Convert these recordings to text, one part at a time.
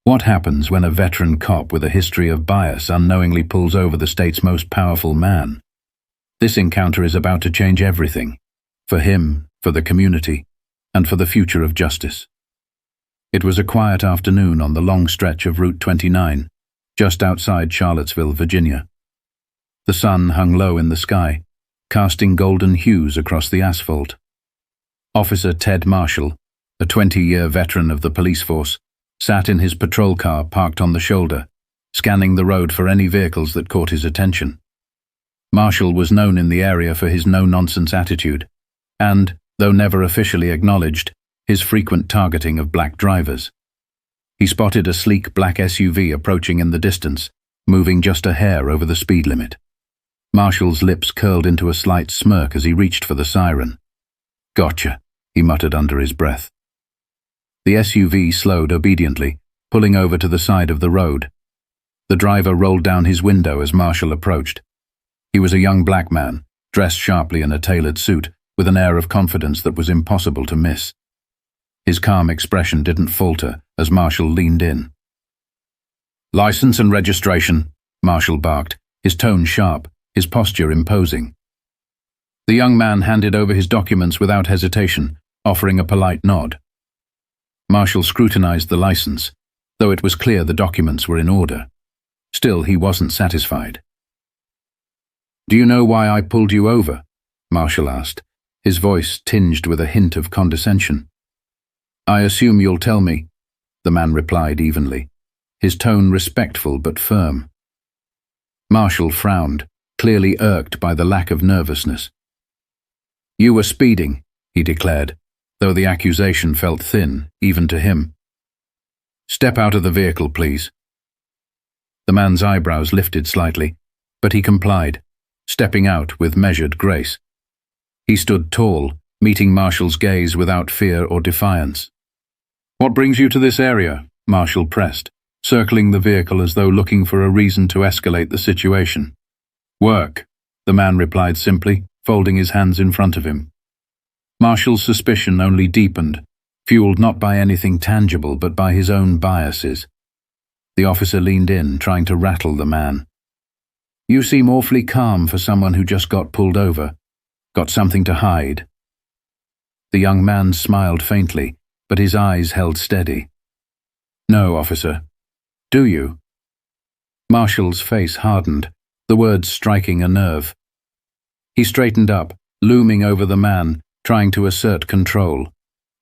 What happens when a veteran cop with a history of bias unknowingly pulls over the state's most powerful man? This encounter is about to change everything. For him, for the community, and for the future of justice. It was a quiet afternoon on the long stretch of Route 29, just outside Charlottesville, Virginia. The sun hung low in the sky, casting golden hues across the asphalt. Officer Ted Marshall, a 20-year veteran of the police force, sat in his patrol car parked on the shoulder, scanning the road for any vehicles that caught his attention. Marshall was known in the area for his no-nonsense attitude, and, though never officially acknowledged, his frequent targeting of black drivers. He spotted a sleek black SUV approaching in the distance, moving just a hair over the speed limit. Marshall's lips curled into a slight smirk as he reached for the siren. "Gotcha," he muttered under his breath. The SUV slowed obediently, pulling over to the side of the road. The driver rolled down his window as Marshall approached. He was a young black man, dressed sharply in a tailored suit, with an air of confidence that was impossible to miss. His calm expression didn't falter as Marshall leaned in. "License and registration," Marshall barked, his tone sharp, his posture imposing. The young man handed over his documents without hesitation, offering a polite nod. Marshall scrutinized the license, though it was clear the documents were in order. Still, he wasn't satisfied. "Do you know why I pulled you over?" Marshall asked, his voice tinged with a hint of condescension. "I assume you'll tell me," the man replied evenly, his tone respectful but firm. Marshall frowned, clearly irked by the lack of nervousness. "You were speeding," he declared, though the accusation felt thin, even to him. "Step out of the vehicle, please." The man's eyebrows lifted slightly, but he complied, stepping out with measured grace. He stood tall, meeting Marshall's gaze without fear or defiance. "What brings you to this area?" Marshall pressed, circling the vehicle as though looking for a reason to escalate the situation. "Work," the man replied simply, folding his hands in front of him. Marshall's suspicion only deepened, fueled not by anything tangible but by his own biases. The officer leaned in, trying to rattle the man. "You seem awfully calm for someone who just got pulled over. Got something to hide?" The young man smiled faintly, but his eyes held steady. "No, officer." "Do you?" Marshall's face hardened, the words striking a nerve. He straightened up, looming over the man, trying to assert control.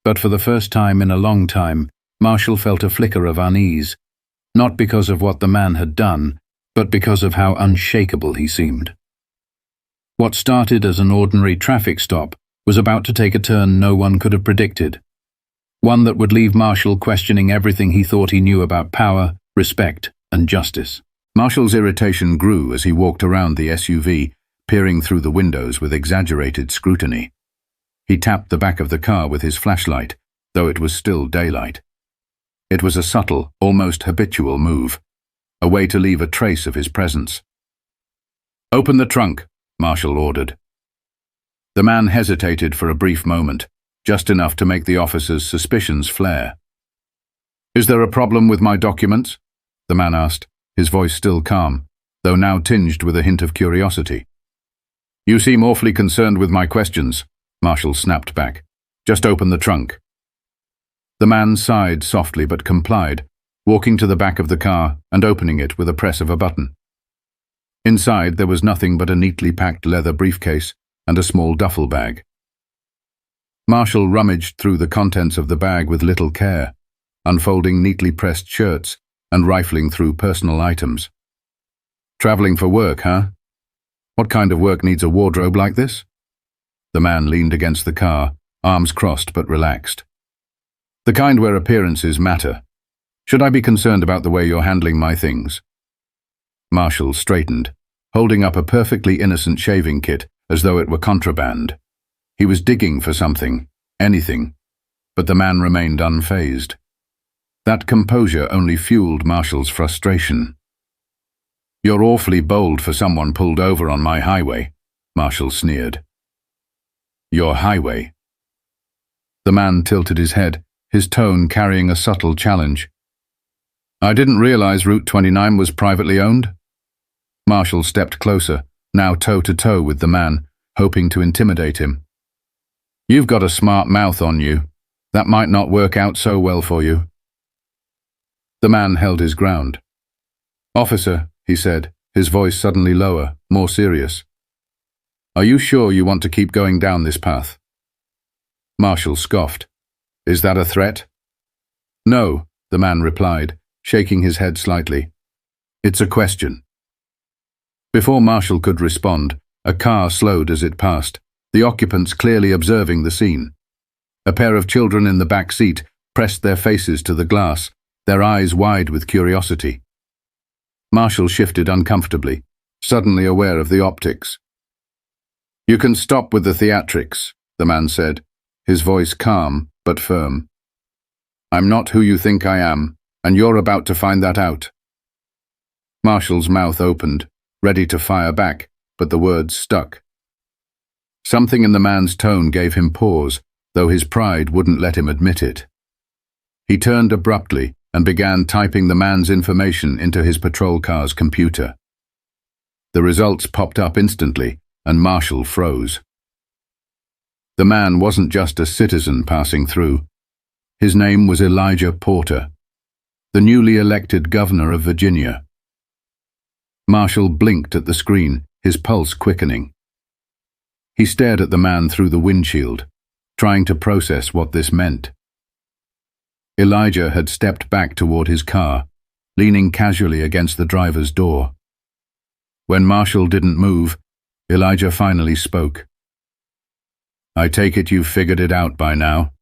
But for the first time in a long time, Marshall felt a flicker of unease, not because of what the man had done, but because of how unshakable he seemed. What started as an ordinary traffic stop was about to take a turn no one could have predicted. One that would leave Marshall questioning everything he thought he knew about power, respect, and justice. Marshall's irritation grew as he walked around the SUV, peering through the windows with exaggerated scrutiny. He tapped the back of the car with his flashlight, though it was still daylight. It was a subtle, almost habitual move, a way to leave a trace of his presence. "Open the trunk," Marshall ordered. The man hesitated for a brief moment, just enough to make the officer's suspicions flare. "Is there a problem with my documents?" the man asked, his voice still calm, though now tinged with a hint of curiosity. "You seem awfully concerned with my questions," Marshall snapped back. "Just open the trunk." The man sighed softly but complied, walking to the back of the car and opening it with a press of a button. Inside there was nothing but a neatly packed leather briefcase and a small duffel bag. Marshall rummaged through the contents of the bag with little care, unfolding neatly pressed shirts and rifling through personal items. "Traveling for work, huh? What kind of work needs a wardrobe like this?" The man leaned against the car, arms crossed but relaxed. "The kind where appearances matter. Should I be concerned about the way you're handling my things?" Marshall straightened, holding up a perfectly innocent shaving kit as though it were contraband. He was digging for something, anything, but the man remained unfazed. That composure only fueled Marshall's frustration. "You're awfully bold for someone pulled over on my highway," Marshall sneered. "Your highway?" The man tilted his head, his tone carrying a subtle challenge. I didn't realize Route 29 was privately owned. Marshall stepped closer, now toe-to-toe with the man, hoping to intimidate him. You've got a smart mouth on you. That might not work out so well for you. The man held his ground. Officer, he said, his voice suddenly lower, more serious. Are you sure you want to keep going down this path? Marshall scoffed. Is that a threat? No, the man replied, shaking his head slightly. It's a question. Before Marshall could respond, a car slowed as it passed, the occupants clearly observing the scene. A pair of children in the back seat pressed their faces to the glass, their eyes wide with curiosity. Marshall shifted uncomfortably, suddenly aware of the optics. You can stop with the theatrics, the man said, his voice calm but firm. I'm not who you think I am, and you're about to find that out. Marshall's mouth opened, ready to fire back, but the words stuck. Something in the man's tone gave him pause, though his pride wouldn't let him admit it. He turned abruptly and began typing the man's information into his patrol car's computer. The results popped up instantly, and Marshall froze. The man wasn't just a citizen passing through. His name was Elijah Porter, the newly elected governor of Virginia. Marshall blinked at the screen, his pulse quickening. He stared at the man through the windshield, trying to process what this meant. Elijah had stepped back toward his car, leaning casually against the driver's door. When Marshall didn't move, Elijah finally spoke. I take it you've figured it out by now.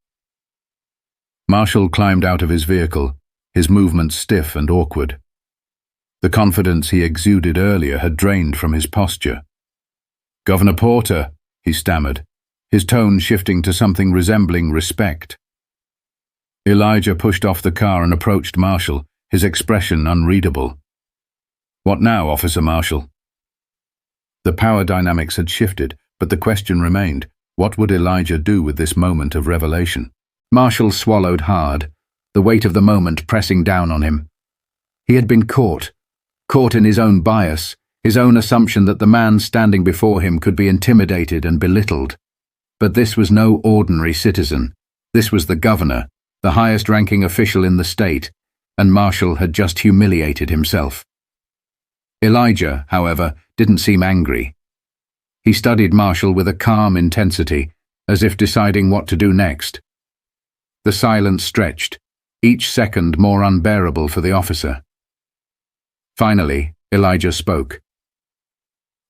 Marshall climbed out of his vehicle, his movements stiff and awkward. The confidence he exuded earlier had drained from his posture. Governor Porter, he stammered, his tone shifting to something resembling respect. Elijah pushed off the car and approached Marshall, his expression unreadable. What now, Officer Marshall? The power dynamics had shifted, but the question remained, what would Elijah do with this moment of revelation? Marshall swallowed hard, the weight of the moment pressing down on him. He had been caught in his own bias, his own assumption that the man standing before him could be intimidated and belittled. But this was no ordinary citizen. This was the governor, the highest-ranking official in the state, and Marshall had just humiliated himself. Elijah, however, didn't seem angry. He studied Marshall with a calm intensity, as if deciding what to do next. The silence stretched, each second more unbearable for the officer. Finally, Elijah spoke.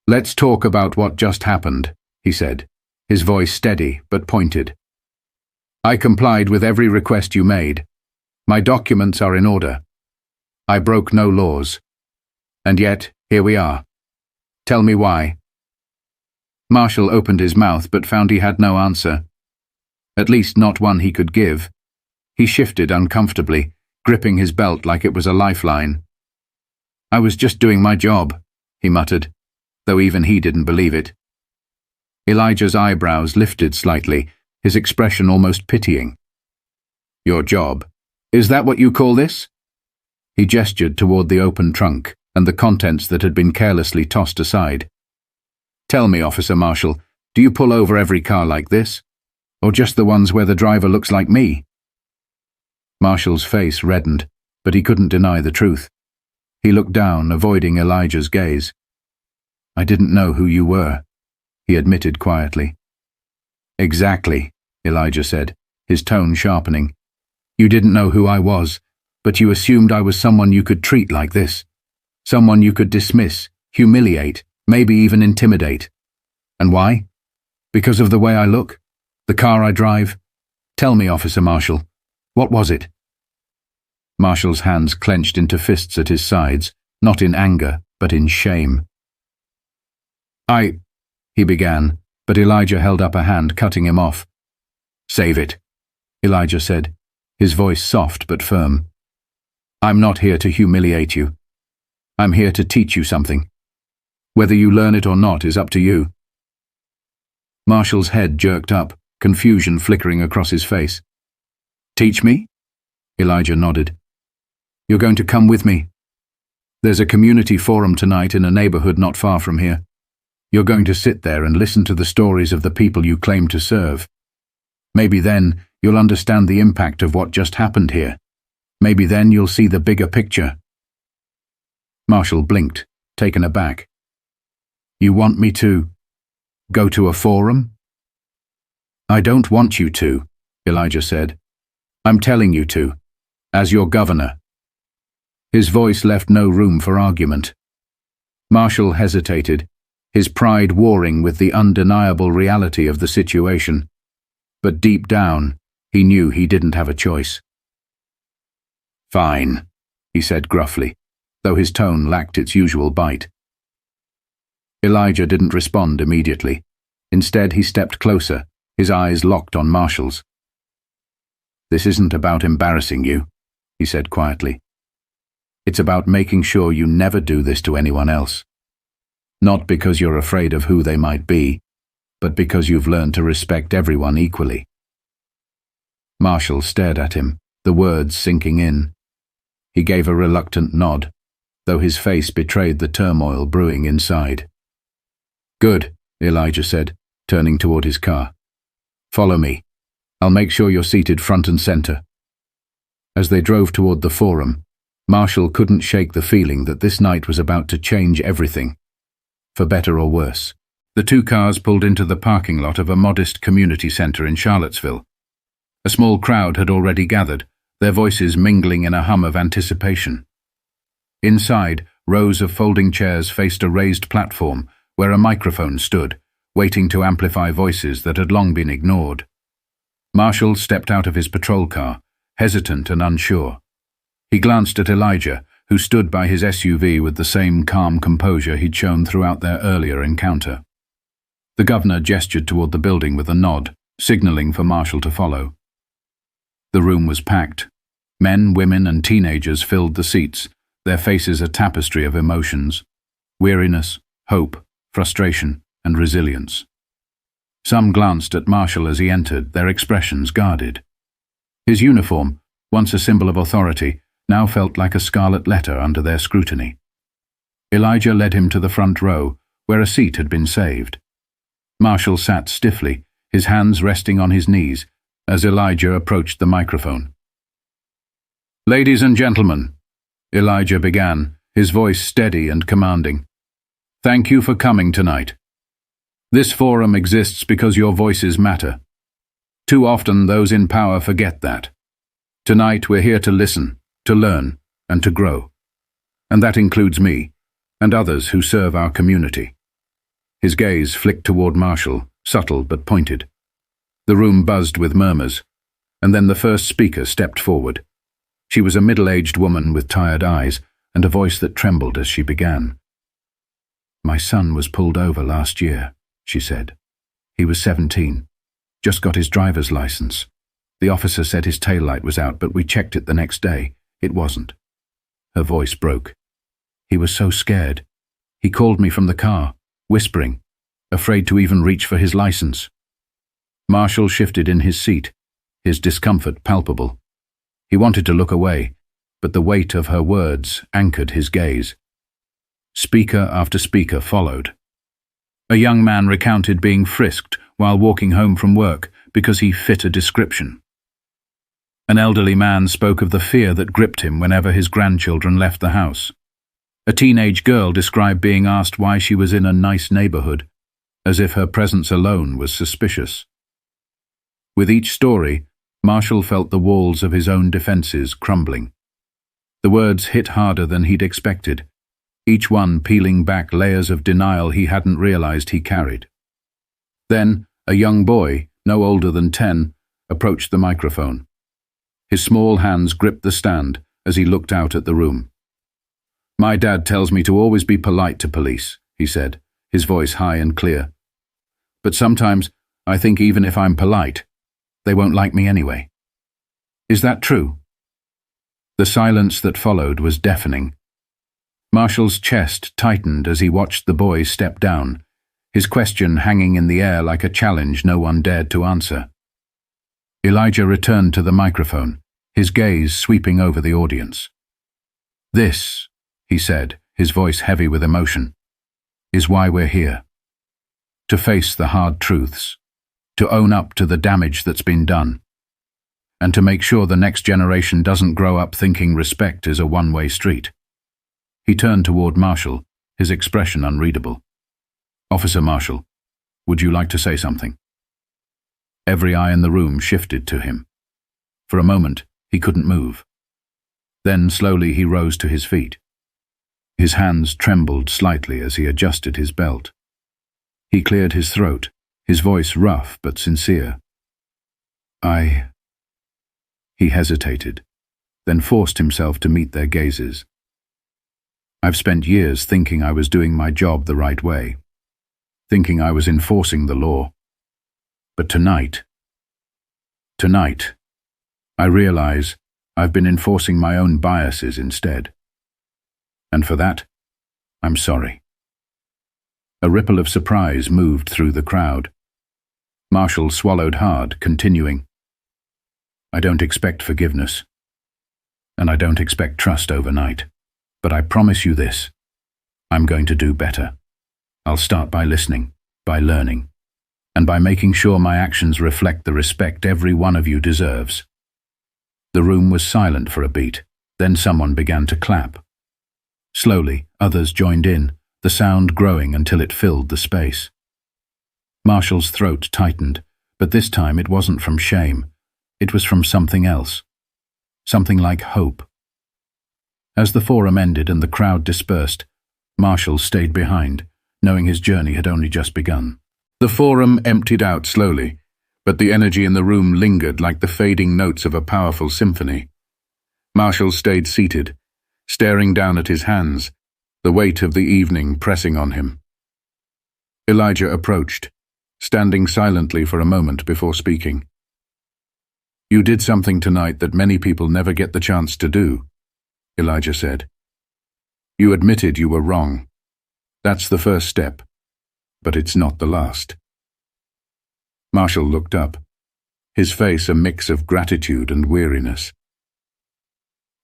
Let's talk about what just happened, he said, his voice steady but pointed. I complied with every request you made. My documents are in order. I broke no laws. And yet, here we are. Tell me why. Marshall opened his mouth but found he had no answer. At least not one he could give. He shifted uncomfortably, gripping his belt like it was a lifeline. I was just doing my job, he muttered, though even he didn't believe it. Elijah's eyebrows lifted slightly, his expression almost pitying. Your job? Is that what you call this? He gestured toward the open trunk and the contents that had been carelessly tossed aside. Tell me, Officer Marshall, do you pull over every car like this? Or just the ones where the driver looks like me? Marshall's face reddened, but he couldn't deny the truth. He looked down, avoiding Elijah's gaze. I didn't know who you were, he admitted quietly. Exactly, Elijah said, his tone sharpening. You didn't know who I was, but you assumed I was someone you could treat like this. Someone you could dismiss, humiliate, maybe even intimidate. And why? Because of the way I look? The car I drive? Tell me, Officer Marshall, what was it? Marshall's hands clenched into fists at his sides, not in anger, but in shame. He began, but Elijah held up a hand, cutting him off. Save it, Elijah said, his voice soft but firm. I'm not here to humiliate you. I'm here to teach you something. Whether you learn it or not is up to you. Marshall's head jerked up, confusion flickering across his face. Teach me? Elijah nodded. You're going to come with me. There's a community forum tonight in a neighborhood not far from here. You're going to sit there and listen to the stories of the people you claim to serve. Maybe then you'll understand the impact of what just happened here. Maybe then you'll see the bigger picture. Marshall blinked, taken aback. You want me to go to a forum? I don't want you to, Elijah said. I'm telling you to, as your governor. His voice left no room for argument. Marshall hesitated, his pride warring with the undeniable reality of the situation. But deep down, he knew he didn't have a choice. Fine, he said gruffly, though his tone lacked its usual bite. Elijah didn't respond immediately. Instead, he stepped closer, his eyes locked on Marshall's. This isn't about embarrassing you, he said quietly. It's about making sure you never do this to anyone else. Not because you're afraid of who they might be, but because you've learned to respect everyone equally. Marshall stared at him, the words sinking in. He gave a reluctant nod, though his face betrayed the turmoil brewing inside. Good, Elijah said, turning toward his car. Follow me. I'll make sure you're seated front and center. As they drove toward the forum, Marshall couldn't shake the feeling that this night was about to change everything, for better or worse. The two cars pulled into the parking lot of a modest community center in Charlottesville. A small crowd had already gathered, their voices mingling in a hum of anticipation. Inside, rows of folding chairs faced a raised platform where a microphone stood, waiting to amplify voices that had long been ignored. Marshall stepped out of his patrol car, hesitant and unsure. He glanced at Elijah, who stood by his SUV with the same calm composure he'd shown throughout their earlier encounter. The governor gestured toward the building with a nod, signaling for Marshall to follow. The room was packed. Men, women, and teenagers filled the seats, their faces a tapestry of emotions: weariness, hope, frustration, and resilience. Some glanced at Marshall as he entered, their expressions guarded. His uniform, once a symbol of authority, now felt like a scarlet letter under their scrutiny. Elijah led him to the front row, where a seat had been saved. Marshall sat stiffly, his hands resting on his knees, as Elijah approached the microphone. Ladies and gentlemen, Elijah began, his voice steady and commanding. Thank you for coming tonight. This forum exists because your voices matter. Too often those in power forget that. Tonight we're here to listen, to learn, and to grow. And that includes me, and others who serve our community. His gaze flicked toward Marshall, subtle but pointed. The room buzzed with murmurs, and then the first speaker stepped forward. She was a middle-aged woman with tired eyes and a voice that trembled as she began. My son was pulled over last year, she said. He was 17, just got his driver's license. The officer said his taillight was out, but we checked it the next day. It wasn't. Her voice broke. He was so scared. He called me from the car, whispering, afraid to even reach for his license. Marshall shifted in his seat, his discomfort palpable. He wanted to look away, but the weight of her words anchored his gaze. Speaker after speaker followed. A young man recounted being frisked while walking home from work because he fit a description. An elderly man spoke of the fear that gripped him whenever his grandchildren left the house. A teenage girl described being asked why she was in a nice neighborhood, as if her presence alone was suspicious. With each story, Marshall felt the walls of his own defenses crumbling. The words hit harder than he'd expected, each one peeling back layers of denial he hadn't realized he carried. Then, a young boy, no older than 10, approached the microphone. His small hands gripped the stand as he looked out at the room. My dad tells me to always be polite to police, he said, his voice high and clear. But sometimes I think even if I'm polite, they won't like me anyway. Is that true? The silence that followed was deafening. Marshall's chest tightened as he watched the boy step down, his question hanging in the air like a challenge no one dared to answer. Elijah returned to the microphone, his gaze sweeping over the audience. "This," he said, his voice heavy with emotion, "is why we're here. To face the hard truths, to own up to the damage that's been done, and to make sure the next generation doesn't grow up thinking respect is a one-way street." He turned toward Marshall, his expression unreadable. "Officer Marshall, would you like to say something?" Every eye in the room shifted to him. For a moment, he couldn't move. Then slowly he rose to his feet. His hands trembled slightly as he adjusted his belt. He cleared his throat, his voice rough but sincere. He hesitated, then forced himself to meet their gazes. "I've spent years thinking I was doing my job the right way, thinking I was enforcing the law. But tonight, I realize I've been enforcing my own biases instead. And for that, I'm sorry." A ripple of surprise moved through the crowd. Marshall swallowed hard, continuing, "I don't expect forgiveness, and I don't expect trust overnight. But I promise you this, I'm going to do better. I'll start by listening, by learning, and by making sure my actions reflect the respect every one of you deserves." The room was silent for a beat, then someone began to clap. Slowly, others joined in, the sound growing until it filled the space. Marshall's throat tightened, but this time it wasn't from shame. It was from something else. Something like hope. As the forum ended and the crowd dispersed, Marshall stayed behind, knowing his journey had only just begun. The forum emptied out slowly, but the energy in the room lingered like the fading notes of a powerful symphony. Marshall stayed seated, staring down at his hands, the weight of the evening pressing on him. Elijah approached, standing silently for a moment before speaking. "You did something tonight that many people never get the chance to do," Elijah said. "You admitted you were wrong. That's the first step, but it's not the last." Marshall looked up, his face a mix of gratitude and weariness.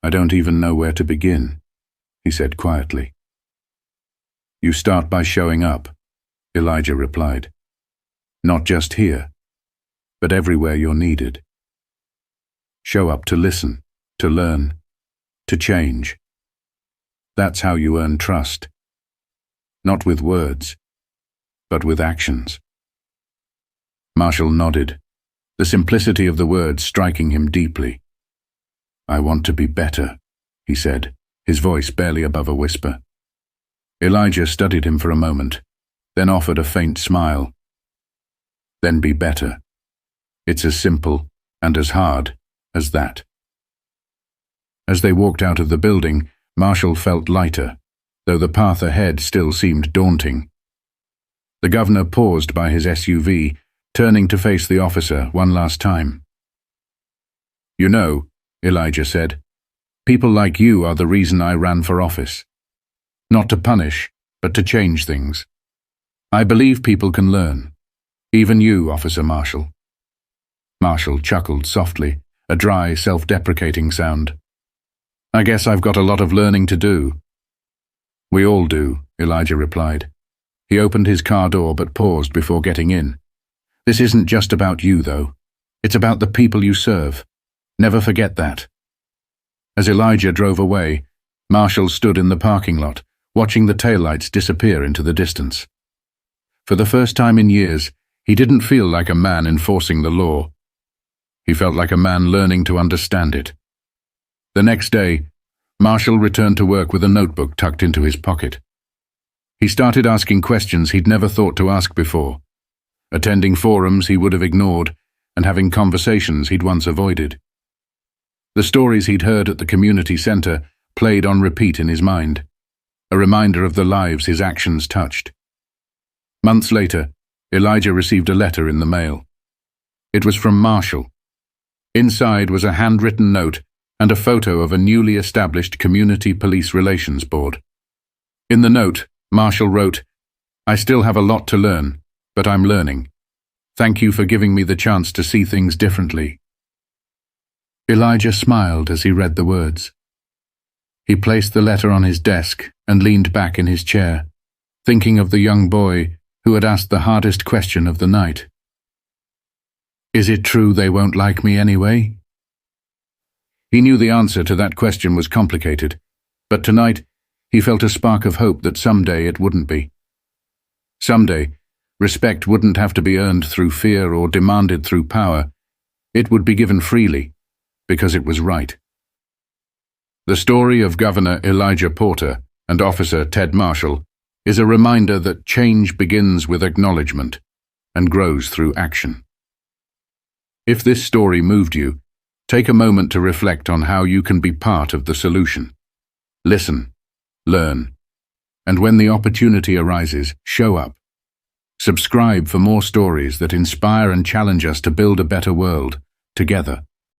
"I don't even know where to begin," he said quietly. "You start by showing up," Elijah replied. "Not just here, but everywhere you're needed. Show up to listen, to learn, to change. That's how you earn trust. Not with words, but with actions." Marshall nodded, the simplicity of the words striking him deeply. "I want to be better," he said, his voice barely above a whisper. Elijah studied him for a moment, then offered a faint smile. "Then be better. It's as simple and as hard as that." As they walked out of the building, Marshall felt lighter, though the path ahead still seemed daunting. The governor paused by his SUV, turning to face the officer one last time. "You know," Elijah said, "people like you are the reason I ran for office. Not to punish, but to change things. I believe people can learn. Even you, Officer Marshall." Marshall chuckled softly, a dry, self-deprecating sound. "I guess I've got a lot of learning to do." "We all do," Elijah replied. He opened his car door but paused before getting in. "This isn't just about you, though. It's about the people you serve. Never forget that." As Elijah drove away, Marshall stood in the parking lot, watching the taillights disappear into the distance. For the first time in years, he didn't feel like a man enforcing the law. He felt like a man learning to understand it. The next day, Marshall returned to work with a notebook tucked into his pocket. He started asking questions he'd never thought to ask before, attending forums he would have ignored, and having conversations he'd once avoided. The stories he'd heard at the community center played on repeat in his mind, a reminder of the lives his actions touched. Months later, Elijah received a letter in the mail. It was from Marshall. Inside was a handwritten note and a photo of a newly established community police relations board. In the note, Marshall wrote, "I still have a lot to learn, but I'm learning. Thank you for giving me the chance to see things differently." Elijah smiled as he read the words. He placed the letter on his desk and leaned back in his chair, thinking of the young boy who had asked the hardest question of the night. Is it true they won't like me anyway? He knew the answer to that question was complicated, but tonight he felt a spark of hope that someday it wouldn't be. Someday, respect wouldn't have to be earned through fear or demanded through power. It would be given freely, because it was right. The story of Governor Elijah Porter and Officer Ted Marshall is a reminder that change begins with acknowledgement and grows through action. If this story moved you, take a moment to reflect on how you can be part of the solution. Listen, learn, and when the opportunity arises, show up. Subscribe for more stories that inspire and challenge us to build a better world, together.